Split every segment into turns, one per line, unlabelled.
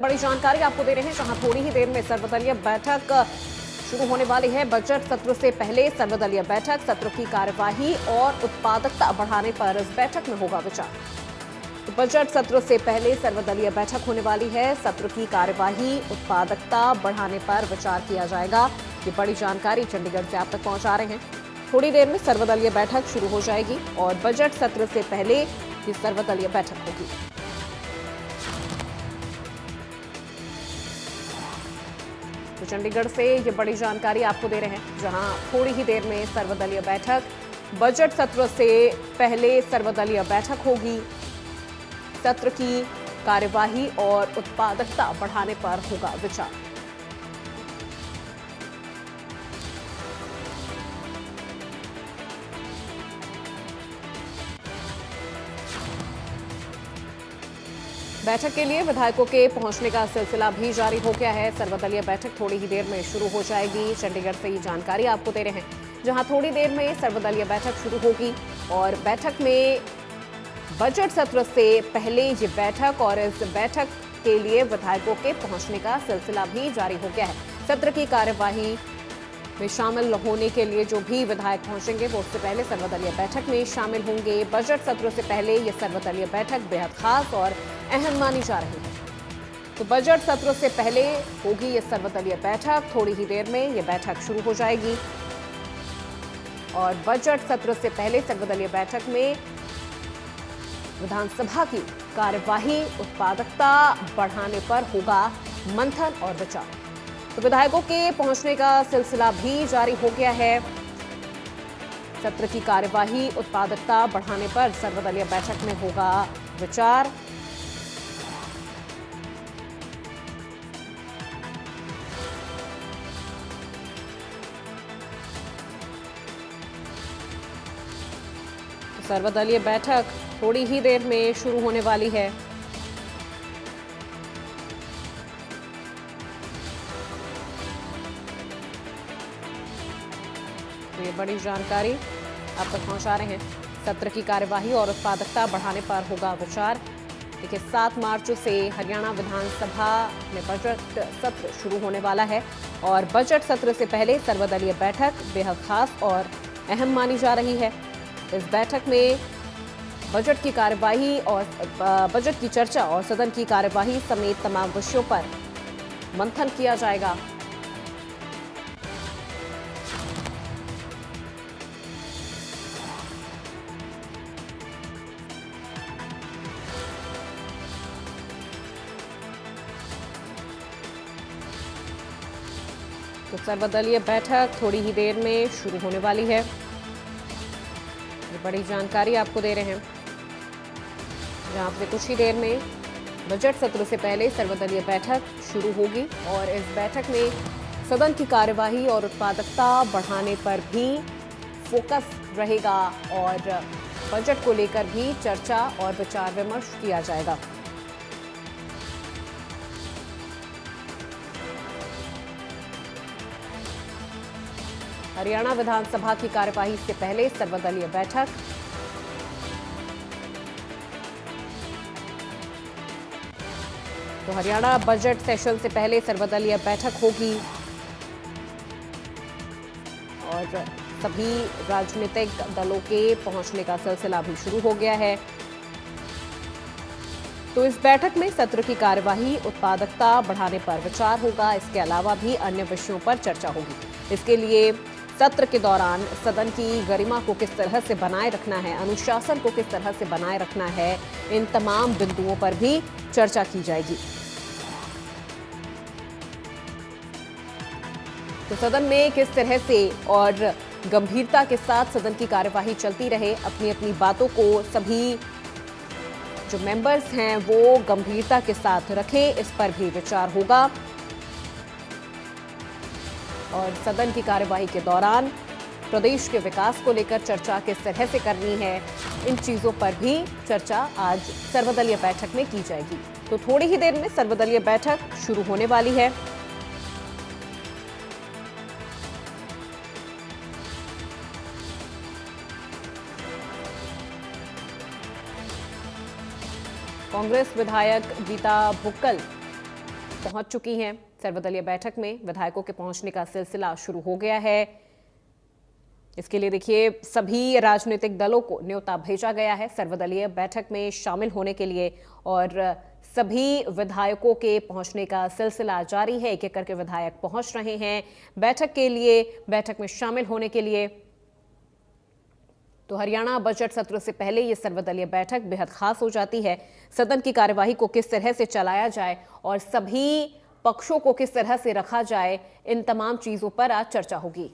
बड़ी जानकारी आपको दे रहे हैं, जहां थोड़ी ही देर में सर्वदलीय बैठक शुरू होने वाली है। बजट सत्र से पहले सर्वदलीय बैठक, सत्र की कार्यवाही और उत्पादकता बढ़ाने पर इस बैठक में होगा विचार। तो बजट सत्र से पहले सर्वदलीय बैठक होने वाली है। सत्र की कार्यवाही, उत्पादकता बढ़ाने पर विचार किया जाएगा। ये बड़ी जानकारी चंडीगढ़ से आप तक पहुंचा रहे हैं। थोड़ी देर में सर्वदलीय बैठक शुरू हो जाएगी और बजट सत्र से पहले ये सर्वदलीय बैठक होगी। तो चंडीगढ़ से ये बड़ी जानकारी आपको दे रहे हैं, जहां थोड़ी ही देर में सर्वदलीय बैठक, बजट सत्र से पहले सर्वदलीय बैठक होगी। सत्र की कार्यवाही और उत्पादकता बढ़ाने पर होगा विचार। बैठक के लिए विधायकों के पहुंचने का सिलसिला भी जारी हो गया है। सर्वदलीय बैठक थोड़ी ही देर में शुरू हो जाएगी। चंडीगढ़ से ये जानकारी आपको दे रहे हैं, जहां थोड़ी देर में सर्वदलीय बैठक शुरू होगी और बैठक में बजट सत्र से पहले ये बैठक और इस बैठक के लिए विधायकों के पहुंचने का सिलसिला भी जारी हो गया है। सत्र की कार्यवाही में शामिल होने के लिए जो भी विधायक पहुंचेंगे वो उससे पहले सर्वदलीय बैठक में शामिल होंगे। बजट सत्र से पहले ये सर्वदलीय बैठक बेहद खास और अहम मानी जा रही है। तो बजट सत्र से पहले होगी ये सर्वदलीय बैठक। थोड़ी ही देर में ये बैठक शुरू हो जाएगी और बजट सत्र से पहले सर्वदलीय बैठक में विधानसभा की कार्यवाही, उत्पादकता बढ़ाने पर होगा मंथन और विचार। तो विधायकों के पहुंचने का सिलसिला भी जारी हो गया है। सत्र की कार्यवाही, उत्पादकता बढ़ाने पर सर्वदलीय बैठक में होगा विचार। तो सर्वदलीय बैठक थोड़ी ही देर में शुरू होने वाली है। तो ये बड़ी जानकारी आप तक पहुंचा रहे हैं। सत्र की कार्यवाही और उत्पादकता बढ़ाने पर होगा विचार। देखिए, 7 मार्च से हरियाणा विधानसभा में बजट सत्र शुरू होने वाला है और बजट सत्र से पहले सर्वदलीय बैठक बेहद खास और अहम मानी जा रही है। इस बैठक में बजट की कार्यवाही और बजट की चर्चा और सदन की कार्यवाही समेत तमाम विषयों पर मंथन किया जाएगा। तो सर्वदलीय बैठक थोड़ी ही देर में शुरू होने वाली है। ये बड़ी जानकारी आपको दे रहे हैं, जहां से कुछ ही देर में बजट सत्र से पहले सर्वदलीय बैठक शुरू होगी और इस बैठक में सदन की कार्यवाही और उत्पादकता बढ़ाने पर भी फोकस रहेगा और बजट को लेकर भी चर्चा और विचार विमर्श किया जाएगा। हरियाणा विधानसभा की कार्यवाही से पहले सर्वदलीय बैठक। तो हरियाणा बजट सेशन से पहले सर्वदलीय बैठक होगी और सभी राजनीतिक दलों के पहुंचने का सिलसिला भी शुरू हो गया है। तो इस बैठक में सत्र की कार्यवाही, उत्पादकता बढ़ाने पर विचार होगा। इसके अलावा भी अन्य विषयों पर चर्चा होगी। इसके लिए सत्र के दौरान सदन की गरिमा को किस तरह से बनाए रखना है, अनुशासन को किस तरह से बनाए रखना है, इन तमाम बिंदुओं पर भी चर्चा की जाएगी। तो सदन में किस तरह से और गंभीरता के साथ सदन की कार्यवाही चलती रहे, अपनी अपनी बातों को सभी जो मेंबर्स हैं वो गंभीरता के साथ रखें, इस पर भी विचार होगा। और सदन की कार्यवाही के दौरान प्रदेश के विकास को लेकर चर्चा किस तरह से करनी है, इन चीजों पर भी चर्चा आज सर्वदलीय बैठक में की जाएगी। तो थोड़ी ही देर में सर्वदलीय बैठक शुरू होने वाली है। कांग्रेस विधायक गीता भुक्कल पहुंच चुकी हैं। सर्वदलीय बैठक में विधायकों के पहुंचने का सिलसिला शुरू हो गया है। इसके लिए देखिए सभी राजनीतिक दलों को न्योता भेजा गया है सर्वदलीय बैठक में शामिल होने के लिए और सभी विधायकों के पहुंचने का सिलसिला जारी है। एक एक करके विधायक पहुंच रहे हैं बैठक के लिए, बैठक में शामिल होने के लिए। तो हरियाणा बजट सत्र से पहले ये सर्वदलीय बैठक बेहद खास हो जाती है। सदन की कार्यवाही को किस तरह से चलाया जाए और सभी पक्षों को किस तरह से रखा जाए, इन तमाम चीजों पर आज चर्चा होगी।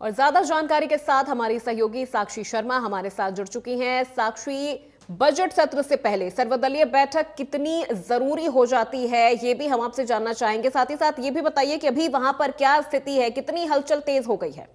और ज्यादा जानकारी के साथ हमारी सहयोगी साक्षी शर्मा हमारे साथ जुड़ चुकी हैं। साक्षी, बजट सत्र से पहले सर्वदलीय बैठक कितनी जरूरी हो जाती है, ये भी हम आपसे जानना चाहेंगे। साथ ही साथ ये भी बताइए कि अभी वहां पर क्या स्थिति है, कितनी हलचल तेज हो गई है।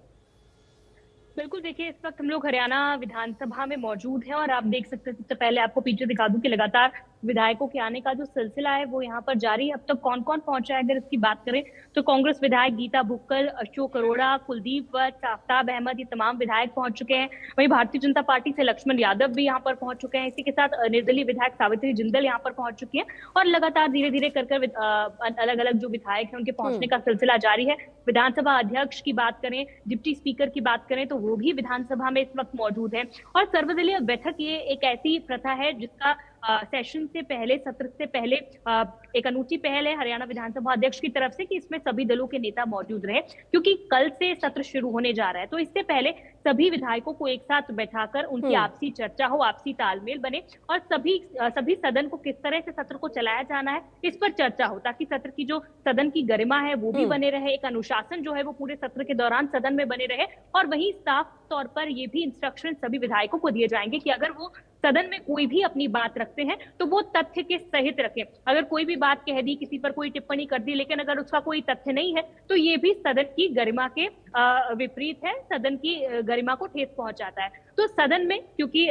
बिल्कुल, देखिए इस वक्त हम लोग हरियाणा विधानसभा में मौजूद हैं और आप देख सकते हैं, सबसे पहले आपको पीछे दिखा दूं कि लगातार विधायकों के आने का जो सिलसिला है वो यहाँ पर जारी है। अब तक कौन कौन पहुंचा है अगर इसकी बात करें तो कांग्रेस विधायक गीता बुक्कल, अशोक अरोड़ा, कुलदीप वत्स, आफ्ताब अहमद, ये तमाम विधायक पहुंच चुके हैं। वहीं भारतीय जनता पार्टी से लक्ष्मण यादव भी यहाँ पर पहुंच चुके हैं। इसी के साथ निर्दलीय विधायक सावित्री जिंदल यहाँ पर पहुंच चुकी है और लगातार धीरे धीरे कर अलग अलग जो विधायक हैं उनके पहुंचने का सिलसिला जारी है। विधानसभा अध्यक्ष की बात करें, डिप्टी स्पीकर की बात करें तो वो भी विधानसभा में इस वक्त मौजूद है। और सर्वदलीय बैठक ये एक ऐसी प्रथा है जिसका सेशन से पहले, सत्र से पहले एक अनूठी पहल है हरियाणा विधानसभा अध्यक्ष की तरफ से कि इसमें सभी दलों के नेता मौजूद रहे, क्योंकि कल से सत्र शुरू होने जा रहा है। तो इससे पहले सभी विधायकों को एक साथ बैठाकर उनकी आपसी चर्चा हो, आपसी तालमेल बने और सभी सदन को किस तरह से सत्र को चलाया जाना है इस पर चर्चा हो, ताकि सत्र की जो सदन की गरिमा है वो भी बने रहे, एक अनुशासन जो है वो पूरे सत्र के दौरान सदन में बने रहे। और वहीं साफ तौर पर ये भी इंस्ट्रक्शन सभी विधायकों को दिए जाएंगे कि अगर वो सदन में कोई भी अपनी बात रखते हैं तो वो तथ्य के सहित रखें। अगर कोई भी बात कह दी, किसी पर कोई टिप्पणी कर दी, लेकिन अगर उसका कोई तथ्य नहीं है तो ये भी सदन की गरिमा के विपरीत है, सदन की गरिमा को ठेस पहुंचाता है। तो सदन में क्योंकि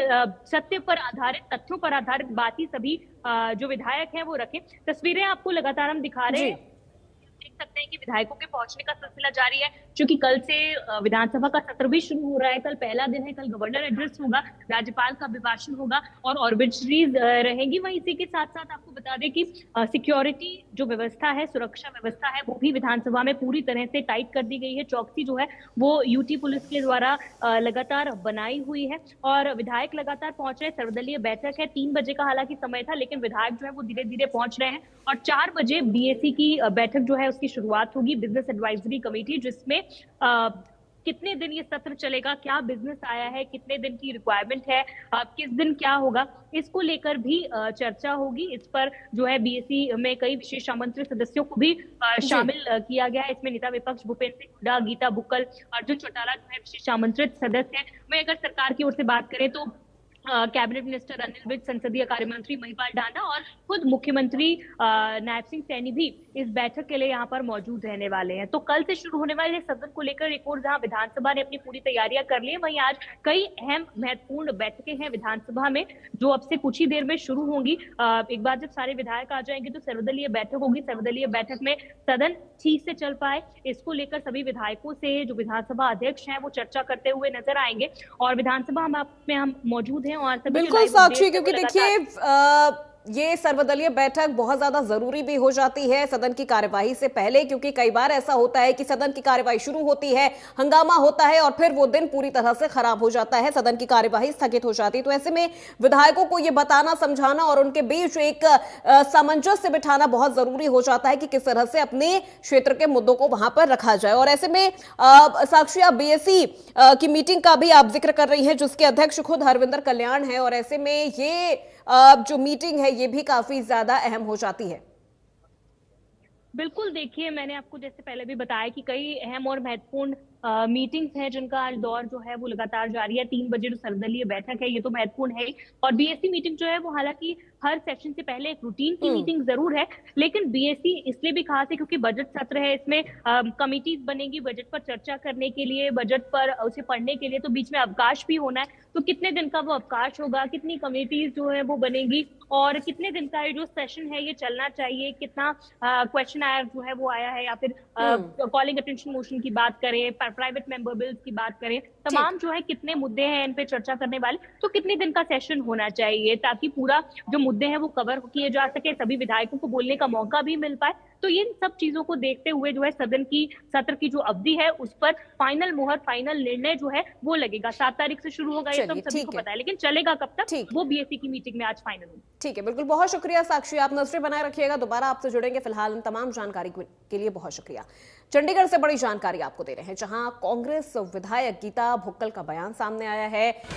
सत्य पर आधारित, तथ्यों पर आधारित बात ही सभी जो विधायक हैं वो रखें। तस्वीरें आपको लगातार हम दिखा रहे हैं, देख सकते हैं कि विधायकों के पहुंचने का सिलसिला जारी है, क्योंकि कल से विधानसभा का सत्र भी शुरू हो रहा है। कल पहला दिन है, कल गवर्नर एड्रेस होगा, राज्यपाल का अभिभाषण होगा और ऑर्बिटरीज रहेंगी। वहीं इसी के साथ साथ आपको बता दें कि सिक्योरिटी जो व्यवस्था है, सुरक्षा व्यवस्था है, वो भी विधानसभा में पूरी तरह से टाइट कर दी गई है। चौकसी जो है वो यूटी पुलिस के द्वारा लगातार बनाई हुई है और विधायक लगातार पहुंच रहे हैं। सर्वदलीय बैठक है, 3 बजे का हालांकि समय था, लेकिन विधायक जो है वो धीरे धीरे पहुंच रहे हैं और 4 बजे बीएसी की बैठक जो है उसकी शुरुआत होगी, बिजनेस एडवाइजरी कमेटी, जिसमें कितने दिन ये सत्र चलेगा, क्या बिजनेस आया है, कितने दिन की रिक्वायरमेंट है, किस दिन क्या होगा, इसको लेकर भी चर्चा होगी। इस पर जो है बीएसी में कई विशेष आमंत्रित सदस्यों को भी शामिल किया गया है। इसमें नेता विपक्ष भूपेंद्र सिंह हुड्डा, गीता बुक्कल, अर्जुन चौटाला जो है विशेष आमंत्रित सदस्य हैं। वहीं अगर सरकार की ओर से बात करें तो कैबिनेट मिनिस्टर अनिल विज, संसदीय कार्य मंत्री महिपाल ढांडा और खुद मुख्यमंत्री नायब सिंह सैनी भी इस बैठक के लिए यहाँ पर मौजूद रहने वाले हैं। तो कल से शुरू होने वाले सदन को लेकर एक और जहाँ विधानसभा ने अपनी पूरी तैयारियां कर ली है, वहीं आज कई अहम महत्वपूर्ण बैठकें हैं विधानसभा में जो अब से कुछ ही देर में शुरू होंगी। एक बार जब सारे विधायक आ जाएंगे तो सर्वदलीय बैठक होगी। सर्वदलीय बैठक में सदन ठीक से चल पाए, इसको लेकर सभी विधायकों से जो विधानसभा अध्यक्ष हैं वो चर्चा करते हुए नजर आएंगे और विधानसभा में हम मौजूद हैं। और
बिल्कुल साक्षी, क्योंकि देखिए ये सर्वदलीय बैठक बहुत ज्यादा जरूरी भी हो जाती है सदन की कार्यवाही से पहले, क्योंकि कई बार ऐसा होता है कि सदन की कार्यवाही शुरू होती है, हंगामा होता है और फिर वो दिन पूरी तरह से खराब हो जाता है, सदन की कार्यवाही स्थगित हो जाती है। तो ऐसे में विधायकों को ये बताना, समझाना और उनके बीच एक सामंजस्य बिठाना बहुत जरूरी हो जाता है कि किस तरह से अपने क्षेत्र के मुद्दों को वहां पर रखा जाए। और ऐसे में साक्षी, आप बीएससी की मीटिंग का भी आप जिक्र कर रही हैं जिसके अध्यक्ष खुद हरविंदर कल्याण है, और ऐसे में ये जो मीटिंग है ये भी काफी ज्यादा अहम हो जाती है।
बिल्कुल, देखिए मैंने आपको जैसे पहले भी बताया कि कई अहम और महत्वपूर्ण मीटिंग्स हैं जिनका आज दौर जो है वो लगातार जारी है। 3 बजे जो सर्वदलीय बैठक है ये तो महत्वपूर्ण है, और बीएससी मीटिंग जो है वो हालांकि हर सेशन से पहले एक रूटीन की मीटिंग जरूर है, लेकिन बीएससी इसलिए भी खास है क्योंकि बजट सत्र है। इसमें कमिटीज बनेगी बजट पर चर्चा करने के लिए, बजट पर उसे पढ़ने के लिए, तो बीच में अवकाश भी होना है। तो कितने दिन का वो अवकाश होगा, कितनी कमिटीज जो है वो बनेगी, और कितने दिन का ये जो सेशन है ये चलना चाहिए, कितना क्वेश्चन आया जो है वो आया है, या फिर कॉलिंग अटेंशन मोशन की बात करें, प्राइवेट मेंबर बिल्स की बात करें, तमाम जो है कितने मुद्दे हैं इन पे चर्चा करने वाले, तो कितने दिन का सेशन होना चाहिए ताकि पूरा जो मुद्दे हैं वो कवर किए जा सके, सभी विधायकों को बोलने का मौका भी मिल पाए। तो ये सब चीजों को देखते हुए जो है सदन की सत्र की जो अवधि है उस पर फाइनल मुहर, फाइनल निर्णय जो है वो लगेगा। 7 तारीख से शुरू होगा, ये तो हम सभी को पता है, लेकिन चलेगा कब तक वो बीएससी की मीटिंग में आज फाइनल होगी।
ठीक है, बिल्कुल, बहुत शुक्रिया साक्षी, आप नजरें बनाए रखिएगा, दोबारा आपसे जुड़ेंगे। फिलहाल इन तमाम जानकारी के लिए बहुत शुक्रिया। चंडीगढ़ से बड़ी जानकारी आपको दे रहे हैं, जहां कांग्रेस विधायक गीता भुक्कल का बयान सामने आया है।